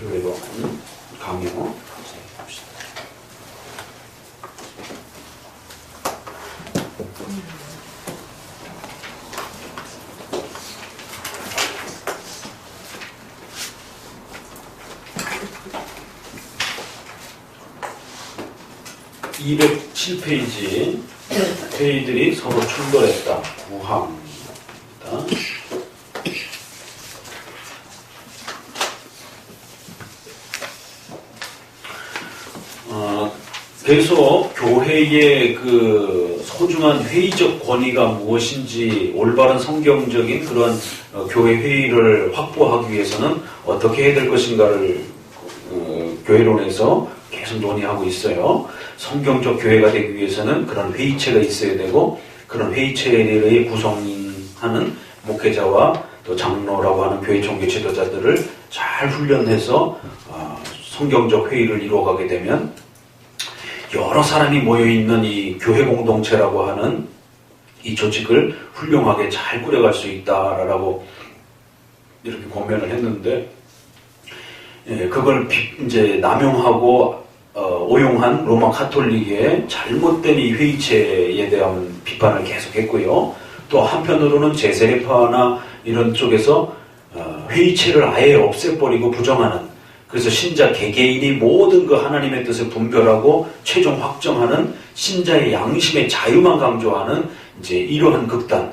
교회로 하는 강요. 207페이지 회의들이 서로 충돌했다. 9항입니다. 계속 교회의 그 소중한 회의적 권위가 무엇인지 올바른 성경적인 그런 교회 회의를 확보하기 위해서는 어떻게 해야 될 것인가를 교회론에서 계속 논의하고 있어요. 성경적 교회가 되기 위해서는 그런 회의체가 있어야 되고 그런 회의체를 구성하는 목회자와 또 장로라고 하는 교회 종교 지도자들을 잘 훈련해서 성경적 회의를 이루어가게 되면 여러 사람이 모여있는 이 교회 공동체라고 하는 이 조직을 훌륭하게 잘 꾸려갈 수 있다라고 이렇게 권면을 했는데, 그걸 이제 남용하고 오용한 로마 카톨릭의 잘못된 이 회의체에 대한 비판을 계속했고요. 또 한편으로는 제세례파나 이런 쪽에서 회의체를 아예 없애버리고 부정하는, 그래서 신자 개개인이 모든 그 하나님의 뜻을 분별하고 최종 확정하는 신자의 양심의 자유만 강조하는 이제 이러한 극단,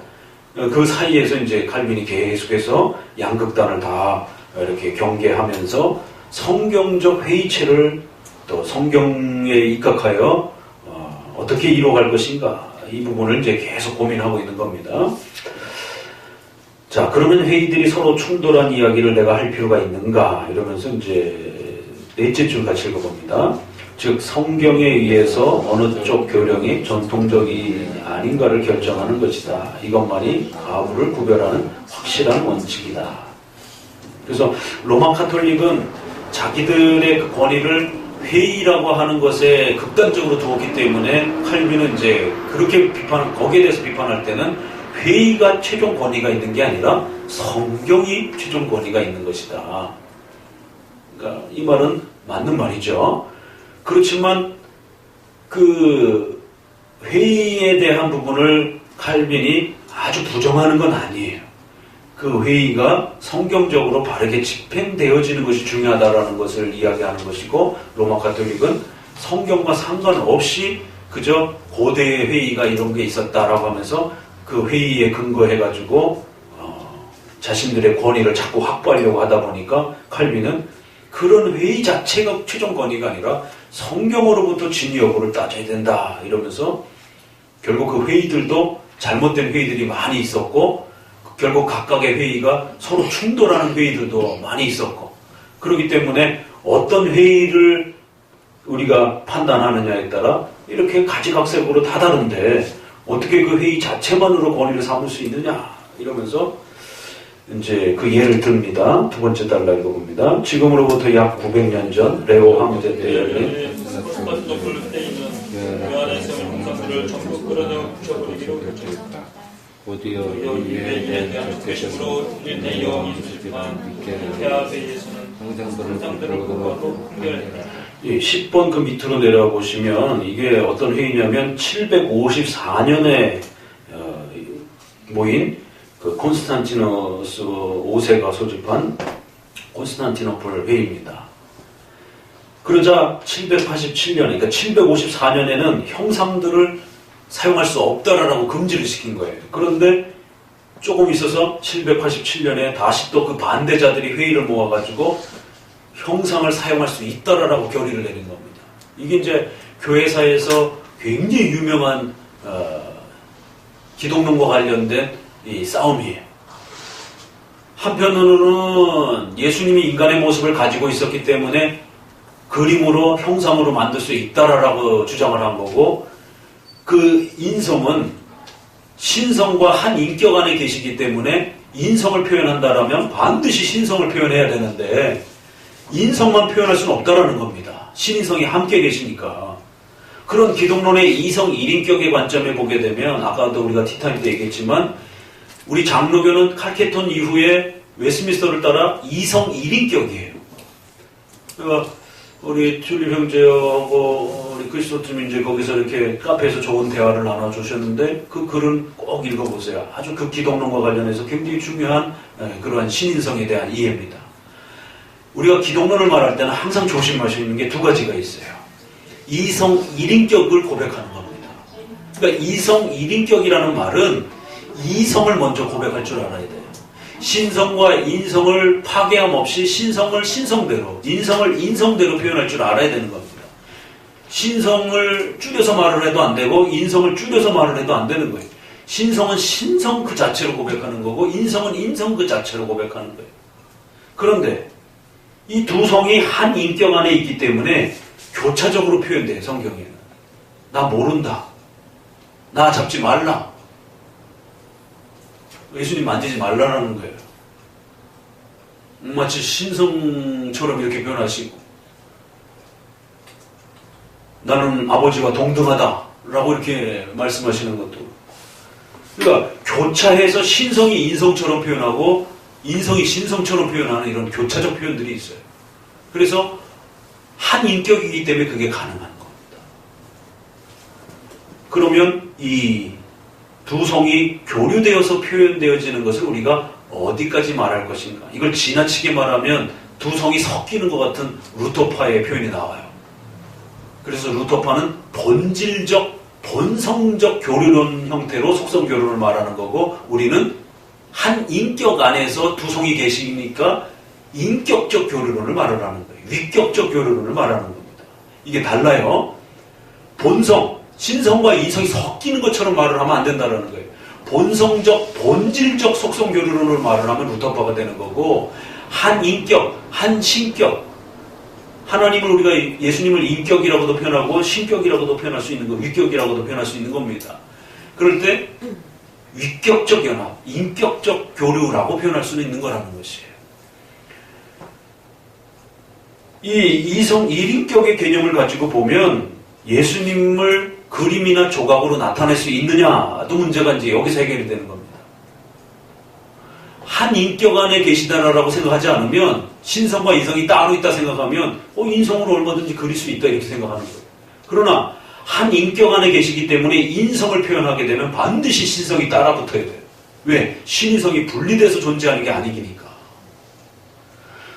그 사이에서 이제 칼빈이 계속해서 양극단을 다 이렇게 경계하면서 성경적 회의체를 또 성경에 입각하여 어떻게 이루어갈 것인가, 이 부분을 이제 계속 고민하고 있는 겁니다. 자, 그러면 회의들이 서로 충돌한 이야기를 내가 할 필요가 있는가? 이러면서 이제 넷째 줄 같이 읽어봅니다. 즉, 성경에 의해서 어느 쪽 교령이 전통적이 아닌가를 결정하는 것이다. 이것만이 가부를 구별하는 확실한 원칙이다. 그래서 로마 카톨릭은 자기들의 그 권위를 회의라고 하는 것에 극단적으로 두었기 때문에 칼빈은 이제 그렇게 거기에 대해서 비판할 때는 회의가 최종 권위가 있는 게 아니라 성경이 최종 권위가 있는 것이다. 그러니까 이 말은 맞는 말이죠. 그렇지만 그 회의에 대한 부분을 칼빈이 아주 부정하는 건 아니에요. 그 회의가 성경적으로 바르게 집행되어지는 것이 중요하다라는 것을 이야기하는 것이고, 로마 가톨릭은 성경과 상관없이 그저 고대의 회의가 이런 게 있었다라고 하면서 그 회의에 근거해가지고 자신들의 권위를 자꾸 확보하려고 하다 보니까 칼빈은 그런 회의 자체가 최종 권위가 아니라 성경으로부터 진위 여부를 따져야 된다 이러면서 결국 그 회의들도 잘못된 회의들이 많이 있었고, 결국 각각의 회의가 서로 충돌하는 회의들도 많이 있었고, 그렇기 때문에 어떤 회의를 우리가 판단하느냐에 따라 이렇게 가지각색으로 다 다른데 어떻게 그 회의 자체만으로 권위를 삼을 수 있느냐 이러면서 이제 그 예를 듭니다. 두 번째 달라 읽어봅니다. 지금으로부터 약 900년 전 레오 황제 때 열린 전부 끌어내어 부셔버리기로 결정했다. 곧이어 유해에 대한 회심으로 일대여 인수지만 태아베이에서는 상장들을 불구하고 판결했다. 10번 그 밑으로 내려와 보시면 이게 어떤 회의냐면 754년에 모인 그 콘스탄티누스 5세가 소집한 콘스탄티노플 회의입니다. 그러자 787년에, 그러니까 754년에는 형상들을 사용할 수 없다라고 금지를 시킨 거예요. 그런데 조금 있어서 787년에 다시 또 그 반대자들이 회의를 모아가지고 형상을 사용할 수 있다라고 결의를 내린 겁니다. 이게 이제 교회사에서 굉장히 유명한 기독론과 관련된 이 싸움이에요. 한편으로는 예수님이 인간의 모습을 가지고 있었기 때문에 그림으로 형상으로 만들 수 있다라고 주장을 한 거고, 그 인성은 신성과 한 인격 안에 계시기 때문에 인성을 표현한다라면 반드시 신성을 표현해야 되는데 인성만 표현할 수는 없다라는 겁니다. 신인성이 함께 계시니까. 그런 기독론의 이성 1인격의 관점에 보게 되면 아까도 우리가 티타임 때 얘기했지만 우리 장로교는 칼케톤 이후에 웨스민스터를 따라 이성 1인격이에요. 그러니까 우리 튤립 형제하고 우리 크리스토팀이 이제 거기서 이렇게 카페에서 좋은 대화를 나눠주셨는데 그 글은 꼭 읽어보세요. 아주 그 기독론과 관련해서 굉장히 중요한 그러한 신인성에 대한 이해입니다. 우리가 기독론을 말할 때는 항상 조심하시는 게 두 가지가 있어요. 이성 1인격을 고백하는 겁니다. 그러니까 이성 1인격이라는 말은 이성을 먼저 고백할 줄 알아야 돼요. 신성과 인성을 파괴함 없이 신성을 신성대로, 인성을 인성대로 표현할 줄 알아야 되는 겁니다. 신성을 줄여서 말을 해도 안 되고 인성을 줄여서 말을 해도 안 되는 거예요. 신성은 신성 그 자체로 고백하는 거고 인성은 인성 그 자체로 고백하는 거예요. 그런데 이 두 성이 한 인격 안에 있기 때문에 교차적으로 표현돼요. 성경에는. 나 모른다. 나 잡지 말라. 예수님 만지지 말라라는 거예요. 마치 신성처럼 이렇게 변하시고 나는 아버지와 동등하다 라고 이렇게 말씀하시는 것도, 그러니까 교차해서 신성이 인성처럼 표현하고 인성이 신성처럼 표현하는 이런 교차적 표현들이 있어요. 그래서 한 인격이기 때문에 그게 가능한 겁니다. 그러면 이 두 성이 교류되어서 표현되어지는 것을 우리가 어디까지 말할 것인가? 이걸 지나치게 말하면 두 성이 섞이는 것 같은 루터파의 표현이 나와요. 그래서 루터파는 본질적, 본성적 교류론 형태로 속성 교류를 말하는 거고, 우리는 한 인격 안에서 두 성이 계시니까 인격적 교류론을 말하는 거예요. 위격적 교류론을 말하는 겁니다. 이게 달라요. 본성, 신성과 인성이 섞이는 것처럼 말을 하면 안 된다는 거예요. 본성적, 본질적 속성 교류론을 말을 하면 루터파가 되는 거고, 한 인격, 한 신격, 하나님을 우리가 예수님을 인격이라고도 표현하고 신격이라고도 표현할 수 있는 거, 위격이라고도 표현할 수 있는 겁니다. 그럴 때 위격적 연합, 인격적 교류라고 표현할 수는 있는 거라는 것이에요. 이 이성 1인격의 개념을 가지고 보면 예수님을 그림이나 조각으로 나타낼 수 있느냐도 문제가 이제 여기서 해결이 되는 겁니다. 한 인격 안에 계시다라고 생각하지 않으면, 신성과 인성이 따로 있다 생각하면 인성으로 얼마든지 그릴 수 있다 이렇게 생각하는 거예요. 그러나 한 인격 안에 계시기 때문에 인성을 표현하게 되면 반드시 신성이 따라 붙어야 돼요. 왜? 신인성이 분리돼서 존재하는 게 아니기니까.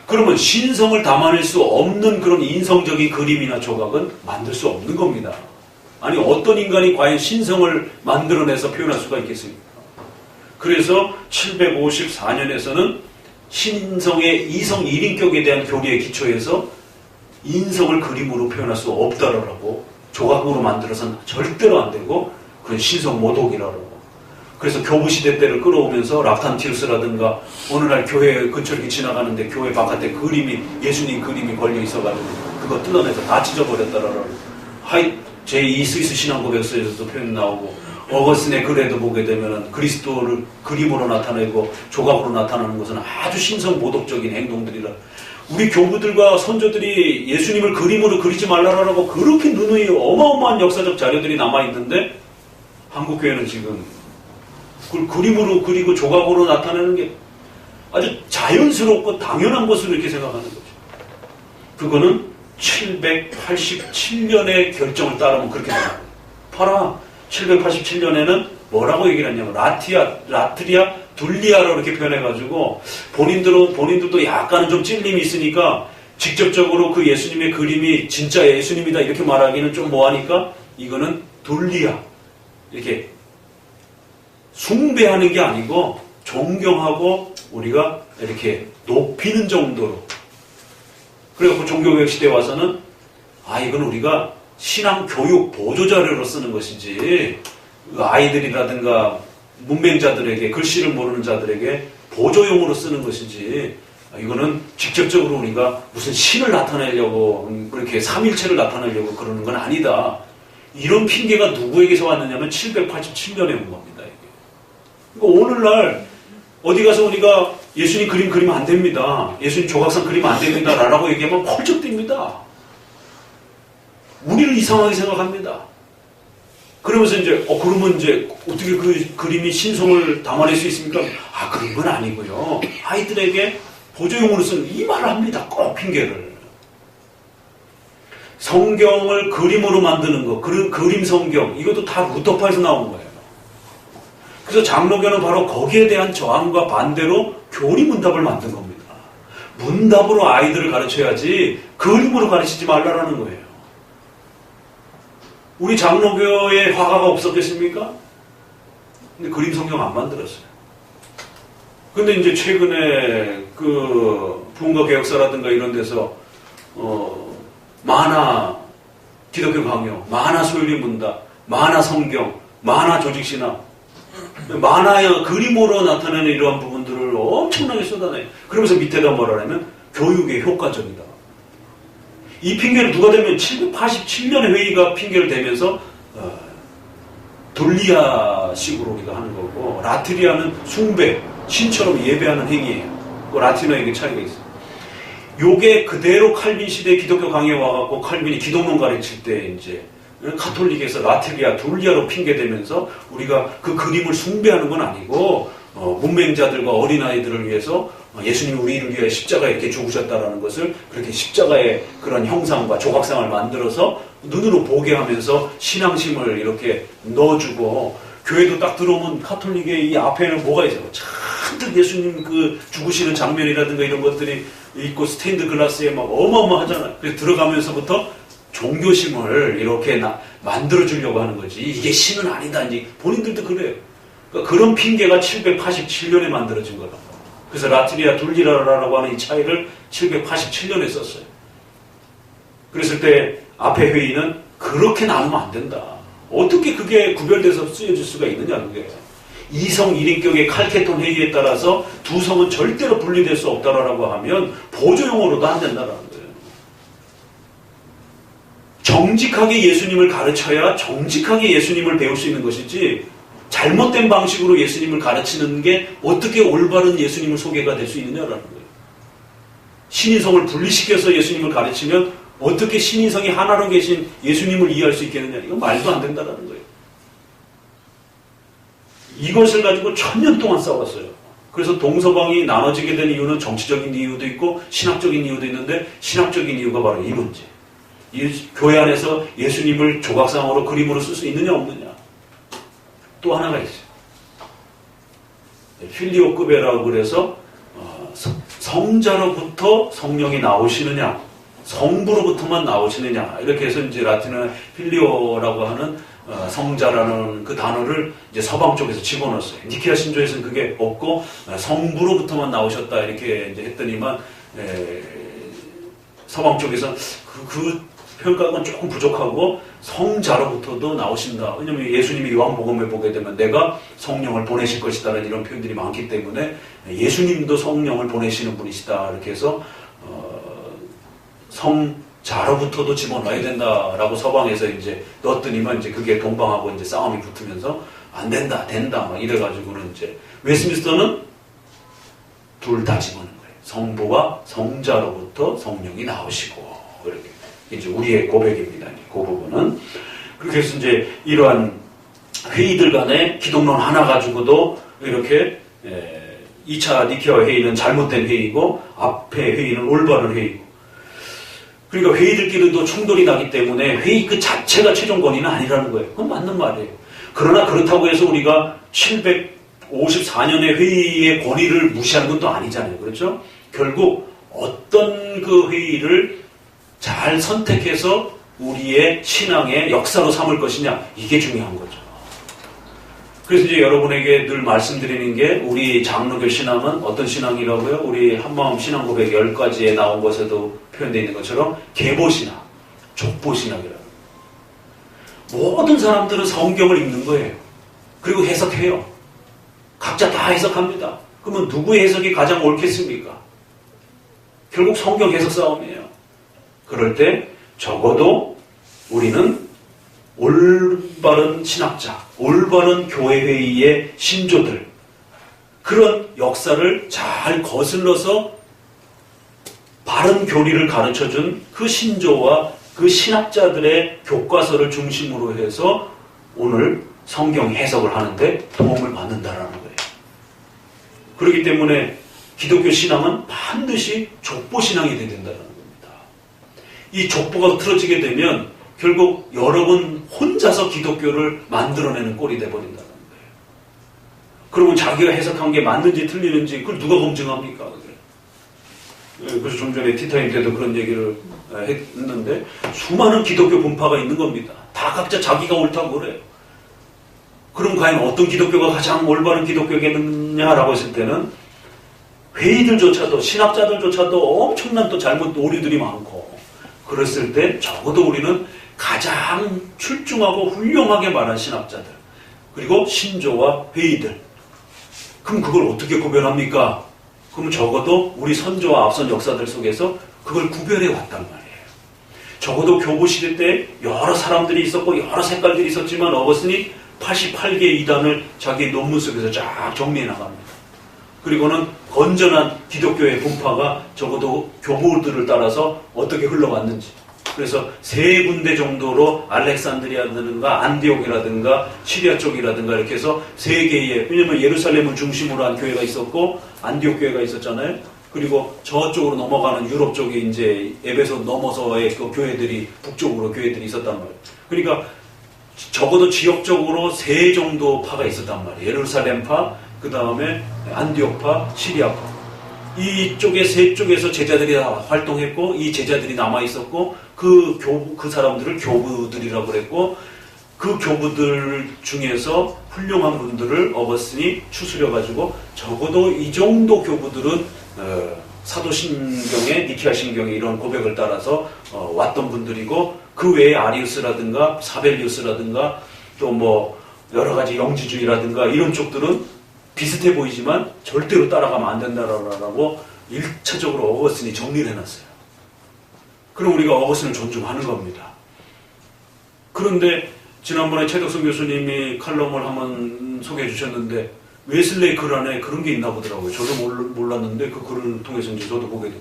그러면 신성을 담아낼 수 없는 그런 인성적인 그림이나 조각은 만들 수 없는 겁니다. 아니, 어떤 인간이 과연 신성을 만들어내서 표현할 수가 있겠습니까? 그래서 754년에서는 신성의 이성 1인격에 대한 교리의 기초에서 인성을 그림으로 표현할 수 없다라고, 조각으로 만들어서는 절대로 안 되고 그건 신성 모독이라고. 그래서 교부시대 때를 끌어오면서 락탄티우스라든가 어느 날 교회 근처 이렇게 지나가는데 교회 바깥에 그림이, 예수님 그림이 걸려 있어가지고 그거 뜯어내서 다 찢어버렸다라고. 제2 스위스 신앙고백서에서도 표현 나오고, 어거스틴의 글에도 보게 되면 그리스도를 그림으로 나타내고 조각으로 나타나는 것은 아주 신성 모독적인 행동들이라. 우리 교부들과 선조들이 예수님을 그림으로 그리지 말라라고 그렇게 누누이 어마어마한 역사적 자료들이 남아있는데, 한국교회는 지금 그걸 그림으로 그리고 조각으로 나타내는 게 아주 자연스럽고 당연한 것으로 이렇게 생각하는 거죠. 그거는 787년의 결정을 따르면 그렇게 됩니다. 봐라, 787년에는 뭐라고 얘기를 했냐면 라트리아 둘리아로 이렇게 표현해가지고, 본인들도 약간은 좀 찔림이 있으니까 직접적으로 그 예수님의 그림이 진짜 예수님이다 이렇게 말하기는 좀 뭐하니까 이거는 둘리아, 이렇게 숭배하는 게 아니고 존경하고 우리가 이렇게 높이는 정도로. 그래갖고 종교개혁 시대에 와서는 이건 우리가 신앙 교육 보조 자료로 쓰는 것이지, 아이들이라든가 문맹자들에게, 글씨를 모르는 자들에게 보조용으로 쓰는 것이지, 이거는 직접적으로 우리가 무슨 신을 나타내려고, 그렇게 삼일체를 나타내려고 그러는 건 아니다. 이런 핑계가 누구에게서 왔느냐면 787년에 온 겁니다. 이게. 그러니까 오늘날 어디 가서 우리가 예수님 그림 그리면 안 됩니다, 예수님 조각상 그리면 안 됩니다 라고 얘기하면 펄쩍뜁니다. 우리를 이상하게 생각합니다. 그러면서 이제 그러면 이제 어떻게 그 그림이 신성을 담아낼 수 있습니까? 그런 건 아니고요, 아이들에게 보조용으로 쓰는 이 말을 합니다. 꼭 핑계를. 성경을 그림으로 만드는 거, 그림 성경, 이것도 다 루터파에서 나온 거예요. 그래서 장로교는 바로 거기에 대한 저항과 반대로 교리 문답을 만든 겁니다. 문답으로 아이들을 가르쳐야지 그림으로 가르치지 말라라는 거예요. 우리 장로교에 화가가 없었겠습니까? 근데 그림 성경 안 만들었어요. 근데 이제 최근에 그 부흥과 개혁사라든가 이런 데서 만화 기독교 강요, 만화 소율이 문답, 만화 성경, 만화 조직신학, 만화의 그림으로 나타내는 이러한 부분들을 엄청나게 쏟아내요. 그러면서 밑에다 뭐라 하냐면 교육에 효과적이다. 이 핑계를 누가 대면 787년의 회의가 핑계를 대면서 돌리아식으로 우리가 하는 거고, 라트리아는 숭배, 신처럼 예배하는 행위예요. 그 라틴어에게 차이가 있어요. 요게 그대로 칼빈 시대 기독교 강의에 와갖고 칼빈이 기독론 가르칠 때 이제 카톨릭에서 라트리아, 둘리아로 핑계대면서 우리가 그 그림을 숭배하는 건 아니고 문맹자들과 어린아이들을 위해서 예수님이 우리를 위해 십자가에 이렇게 죽으셨다라는 것을 그렇게 십자가의 그런 형상과 조각상을 만들어서 눈으로 보게 하면서 신앙심을 이렇게 넣어주고, 교회도 딱 들어오면 카톨릭의 이 앞에는 뭐가 있어요? 잔뜩 예수님 그 죽으시는 장면이라든가 이런 것들이 있고 스테인드 글라스에 막 어마어마하잖아요. 그래서 들어가면서부터 종교심을 이렇게 만들어주려고 하는 거지. 이게 신은 아니다. 이제 본인들도 그래요. 그러니까 그런 핑계가 787년에 만들어진 거라고. 그래서 라트리아 둘리라라고 하는 이 차이를 787년에 썼어요. 그랬을 때 앞에 회의는 그렇게 나누면 안 된다. 어떻게 그게 구별돼서 쓰여질 수가 있느냐는 거예요. 이성 1인격의 칼케톤 회의에 따라서 두 성은 절대로 분리될 수 없다라고 하면 보조용어로도 안 된다라는 거예요. 정직하게 예수님을 가르쳐야 정직하게 예수님을 배울 수 있는 것이지, 잘못된 방식으로 예수님을 가르치는 게 어떻게 올바른 예수님을 소개가 될 수 있느냐라는 거예요. 신인성을 분리시켜서 예수님을 가르치면 어떻게 신인성이 하나로 계신 예수님을 이해할 수 있겠느냐. 이건 말도 안 된다는 거예요. 이것을 가지고 1000년 동안 싸웠어요. 그래서 동서방이 나눠지게 된 이유는 정치적인 이유도 있고 신학적인 이유도 있는데, 신학적인 이유가 바로 이 문제. 이 교회 안에서 예수님을 조각상으로 그림으로 쓸 수 있느냐 없느냐. 또 하나가 있어요. 필리오급이라고 그래서 성자로부터 성령이 나오시느냐, 성부로부터만 나오시느냐, 이렇게 해서 이제 라틴어 필리오라고 하는 성자라는 그 단어를 이제 서방 쪽에서 집어넣었어요. 니케아 신조에서는 그게 없고 성부로부터만 나오셨다 이렇게 이제 했더니만 서방 쪽에서 그 평가는 조금 부족하고 성자로부터도 나오신다. 왜냐하면 예수님이 요한복음에 보게 되면 내가 성령을 보내실 것이다라는 이런 표현들이 많기 때문에 예수님도 성령을 보내시는 분이시다 이렇게 해서 성자로부터도 집어넣어야 된다라고 서방에서 이제 넣었더니만 이제 그게 동방하고 이제 싸움이 붙으면서 안 된다, 된다 막 이래가지고는 이제 웨스트민스터는 둘 다 집어넣는 거예요. 성부와 성자로부터 성령이 나오시고 이렇게. 이제 우리의 고백입니다. 그 부분은. 그렇게 해서 이제 이러한 회의들 간에 기독론 하나 가지고도 이렇게 2차 니케아 회의는 잘못된 회의고 앞에 회의는 올바른 회의고. 그러니까 회의들끼리도 충돌이 나기 때문에 회의 그 자체가 최종 권위는 아니라는 거예요. 그건 맞는 말이에요. 그러나 그렇다고 해서 우리가 754년의 회의의 권위를 무시하는 건 또 아니잖아요. 그렇죠? 결국 어떤 그 회의를 잘 선택해서 우리의 신앙의 역사로 삼을 것이냐, 이게 중요한 거죠. 그래서 이제 여러분에게 늘 말씀드리는 게, 우리 장로교 신앙은 어떤 신앙이라고요? 우리 한마음 신앙 고백 10가지에 나온 것에도 표현되어 있는 것처럼 계보신앙, 족보신앙이라고. 모든 사람들은 성경을 읽는 거예요. 그리고 해석해요. 각자 다 해석합니다. 그러면 누구의 해석이 가장 옳겠습니까? 결국 성경 해석 싸움이에요. 그럴 때 적어도 우리는 올바른 신학자, 올바른 교회회의의 신조들, 그런 역사를 잘 거슬러서 바른 교리를 가르쳐준 그 신조와 그 신학자들의 교과서를 중심으로 해서 오늘 성경 해석을 하는데 도움을 받는다라는 거예요. 그렇기 때문에 기독교 신앙은 반드시 족보신앙이 돼야 된다는 거예요. 이 족보가 틀어지게 되면 결국 여러분 혼자서 기독교를 만들어내는 꼴이 돼버린다는 거예요. 그러면 자기가 해석한 게 맞는지 틀리는지 그걸 누가 검증합니까? 그래서 좀 전에 티타임 때도 그런 얘기를 했는데 수많은 기독교 분파가 있는 겁니다. 다 각자 자기가 옳다고 그래요. 그럼 과연 어떤 기독교가 가장 올바른 기독교겠느냐라고 했을 때는 회의들조차도 신학자들조차도 엄청난 또 잘못 오류들이 많고 그랬을 때 적어도 우리는 가장 출중하고 훌륭하게 말한 신학자들 그리고 신조와 회의들 그럼 그걸 어떻게 구별합니까? 그럼 적어도 우리 선조와 앞선 역사들 속에서 그걸 구별해 왔단 말이에요. 적어도 교부 시대 때 여러 사람들이 있었고 여러 색깔들이 있었지만 어거스틴이 88개의 이단을 자기 논문 속에서 쫙 정리해 나갑니다. 그리고는 건전한 기독교의 분파가 적어도 교부들을 따라서 어떻게 흘러왔는지 그래서 세 군데 정도로 알렉산드리아라든가 안디옥이라든가 시리아 쪽이라든가 이렇게 해서 세 개의 왜냐면 예루살렘을 중심으로 한 교회가 있었고 안디옥 교회가 있었잖아요. 그리고 저쪽으로 넘어가는 유럽 쪽에 이제 에베소 넘어서의 그 교회들이 북쪽으로 교회들이 있었단 말이에요. 그러니까 적어도 지역적으로 세 정도 파가 있었단 말이에요. 예루살렘파, 그 다음에 안디옥파, 시리아파. 이쪽에 세 쪽에서 제자들이 활동했고 이 제자들이 남아 있었고 그 사람들을 교부들이라고 그랬고 그 교부들 중에서 훌륭한 분들을 어거스틴이 추스려 가지고 적어도 이 정도 교부들은 사도신경에 니케아 신경에 이런 고백을 따라서 왔던 분들이고 그 외에 아리우스라든가 사벨리우스라든가 또 뭐 여러 가지 영지주의라든가 이런 쪽들은 비슷해 보이지만 절대로 따라가면 안 된다라고 1차적으로 어거스틴이 정리를 해놨어요. 그럼 우리가 어거스틴을 존중하는 겁니다. 그런데 지난번에 최덕선 교수님이 칼럼을 한번 소개해 주셨는데 웨슬레이 글 안에 그런 게 있나 보더라고요. 저도 몰랐는데 그 글을 통해서 이제 저도 보게 돼요.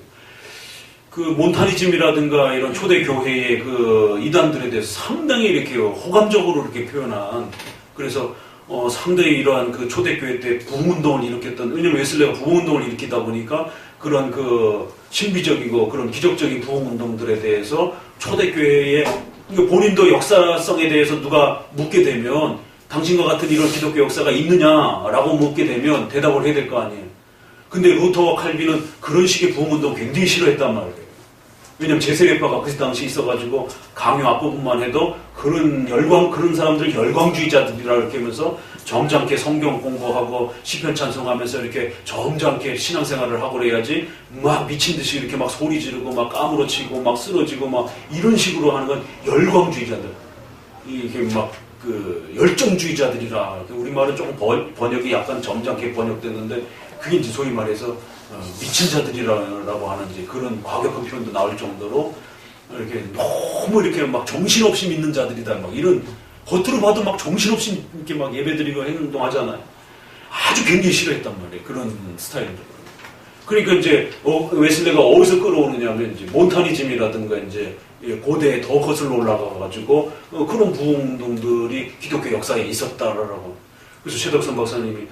그 몬타니즘이라든가 이런 초대 교회의 그 이단들에 대해서 상당히 이렇게 호감적으로 이렇게 표현한 그래서 상당히 이러한 그 초대교회 때 부흥운동을 일으켰던, 왜냐면 웨슬레가 부흥운동을 일으키다 보니까 그런 그 신비적이고 그런 기적적인 부흥운동들에 대해서 초대교회의 본인도 역사성에 대해서 누가 묻게 되면 당신과 같은 이런 기독교 역사가 있느냐라고 묻게 되면 대답을 해야 될 거 아니에요. 근데 루터와 칼빈은 그런 식의 부흥운동 굉장히 싫어했단 말이에요. 왜냐면 제세례파가 그 당시 있어가지고 강요 앞부분만 해도 그런 사람들 열광주의자들이라 이렇게 하면서 점잖게 성경 공부하고 시편 찬송하면서 이렇게 점잖게 신앙생활을 하고 그래야지 막 미친 듯이 이렇게 막 소리 지르고 막 까무러치고 막 쓰러지고 막 이런 식으로 하는 건 열광주의자들. 이게 막 그 열정주의자들이라 우리말은 조금 번역이 약간 점잖게 번역됐는데 그게 이제 소위 말해서 미친 자들이라고 하는지 그런 과격한 표현도 나올 정도로 이렇게 너무 이렇게 막 정신없이 믿는 자들이다 막 이런 겉으로 봐도 막 정신없이 이렇게 막 예배드리고 행동하잖아요. 아주 굉장히 싫어했단 말이에요. 그런 스타일들. 그러니까 이제 웨슬레가 어디서 끌어오느냐면 이제 몬타니즘이라든가 이제 고대에 더 거슬러 올라가가지고 그런 부흥운동들이 기독교 역사에 있었다라고. 그래서 최덕선 박사님이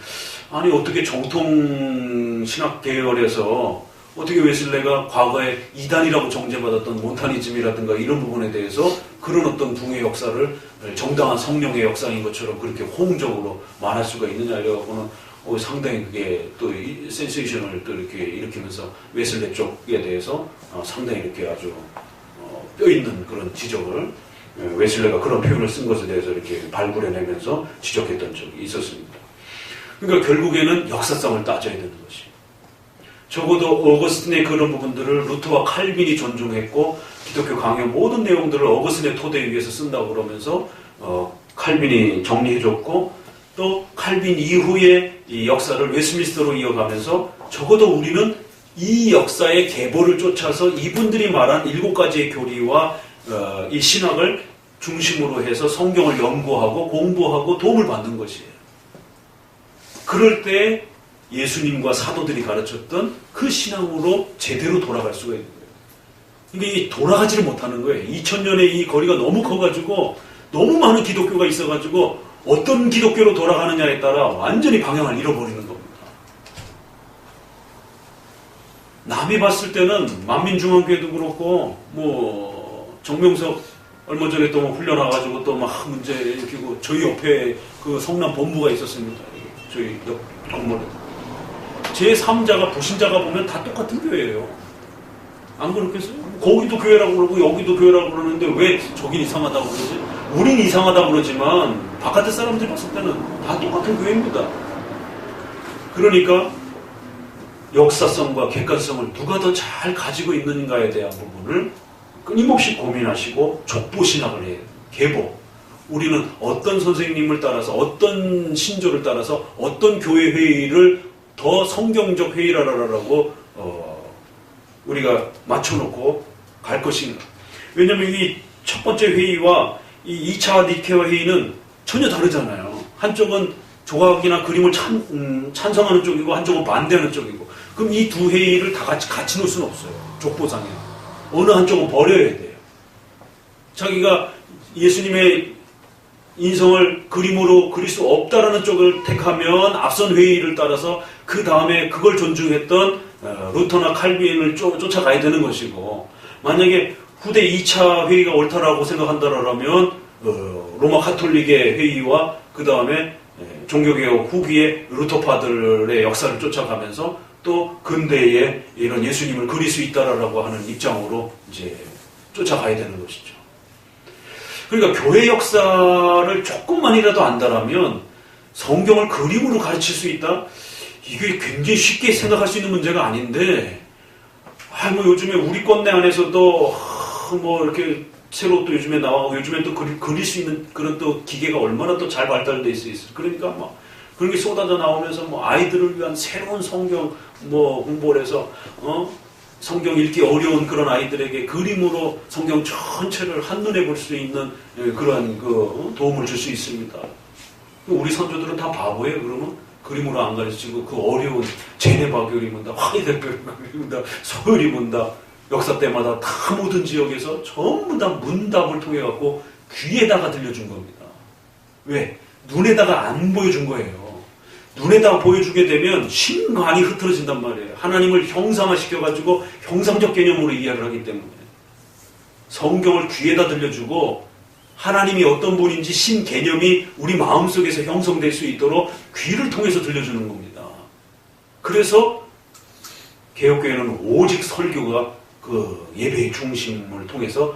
아니 어떻게 정통 신학 계열에서 어떻게 웨슬레가 과거에 이단이라고 정죄받았던 몬타니즘이라든가 이런 부분에 대해서 그런 어떤 붕의 역사를 정당한 성령의 역사인 것처럼 그렇게 호응적으로 말할 수가 있느냐 이래갖고는 상당히 그게 또 센세이션을 또 이렇게 일으키면서 웨슬레 쪽에 대해서 상당히 이렇게 아주 뼈있는 그런 지적을 웨슬레가 그런 표현을 쓴 것에 대해서 이렇게 발굴해내면서 지적했던 적이 있었습니다. 그러니까 결국에는 역사성을 따져야 되는 것이. 적어도 어거스틴의 그런 부분들을 루터와 칼빈이 존중했고 기독교 강요 모든 내용들을 어거스틴의 토대 위에서 쓴다고 그러면서 칼빈이 정리해줬고 또 칼빈 이후의 이 역사를 웨스민스터로 이어가면서 적어도 우리는 이 역사의 계보를 쫓아서 이분들이 말한 7가지의 교리와 이 신학을 중심으로 해서 성경을 연구하고 공부하고 도움을 받는 것이에요. 그럴 때 예수님과 사도들이 가르쳤던 그 신앙으로 제대로 돌아갈 수가 있는 거예요. 이게 돌아가지를 못하는 거예요. 2000년의 이 거리가 너무 커가지고 너무 많은 기독교가 있어가지고 어떤 기독교로 돌아가느냐에 따라 완전히 방향을 잃어버리는 겁니다. 남이 봤을 때는 만민중앙교회도 그렇고 정명석 얼마 전에 또 뭐 훈련 와가지고 또 막 문제 일으키고 저희 옆에 그 성남 본부가 있었습니다. 저희 옆 건물에. 제3자가 불신자가 보면 다 똑같은 교회예요. 안 그렇겠어요? 거기도 교회라고 그러고 여기도 교회라고 그러는데 왜 저긴 이상하다고 그러지? 우린 이상하다고 그러지만 바깥의 사람들이 봤을 때는 다 똑같은 교회입니다. 그러니까 역사성과 객관성을 누가 더 잘 가지고 있는가에 대한 부분을 끊임없이 고민하시고 족보신학을 해요. 계보. 우리는 어떤 선생님을 따라서 어떤 신조를 따라서 어떤 교회 회의를 더 성경적 회의라고 우리가 맞춰놓고 갈 것인가. 왜냐하면 이 첫 번째 회의와 이 2차 니케아 회의는 전혀 다르잖아요. 한쪽은 조각이나 그림을 찬성하는 쪽이고 한쪽은 반대하는 쪽이고. 그럼 이 두 회의를 다 같이 놓을 수는 없어요. 족보상에. 어느 한쪽은 버려야 돼요. 자기가 예수님의 인성을 그림으로 그릴 수 없다라는 쪽을 택하면 앞선 회의를 따라서 그 다음에 그걸 존중했던 루터나 칼빈을 쫓아가야 되는 것이고, 만약에 후대 2차 회의가 옳다라고 생각한다라면 로마 카톨릭의 회의와 그 다음에 종교개혁 후기의 루터파들의 역사를 쫓아가면서 또 근대에 이런 예수님을 그릴 수 있다라고 하는 입장으로 이제 쫓아가야 되는 것이죠. 그러니까 교회 역사를 조금만이라도 안다라면 성경을 그림으로 가르칠 수 있다? 이게 굉장히 쉽게 생각할 수 있는 문제가 아닌데, 뭐 요즘에 우리 건대 안에서도 뭐 이렇게 새로 또 요즘에 나와고 요즘에 또 그릴 수 있는 그런 또 기계가 얼마나 또 잘 발달되어 있어요. 그러니까 막 그런 게 쏟아져 나오면서 뭐 아이들을 위한 새로운 성경 뭐 홍보를 해서 성경 읽기 어려운 그런 아이들에게 그림으로 성경 전체를 한눈에 볼 수 있는 그런 도움을 줄 수 있습니다. 우리 선조들은 다 바보예요. 그러면 그림으로 안 가르치고 그 어려운 제네바 그림은다, 화이델베르 그림은다, 소요리문다 역사 때마다 다 모든 지역에서 전부 다 문답을 통해 갖고 귀에다가 들려준 겁니다. 왜? 눈에다가 안 보여준 거예요. 눈에다가 보여주게 되면 신관이 흐트러진단 말이에요. 하나님을 형상화시켜가지고 형상적 개념으로 이해를 하기 때문에. 성경을 귀에다 들려주고 하나님이 어떤 분인지 신 개념이 우리 마음속에서 형성될 수 있도록 귀를 통해서 들려주는 겁니다. 그래서 개혁교회는 오직 설교가 그 예배의 중심을 통해서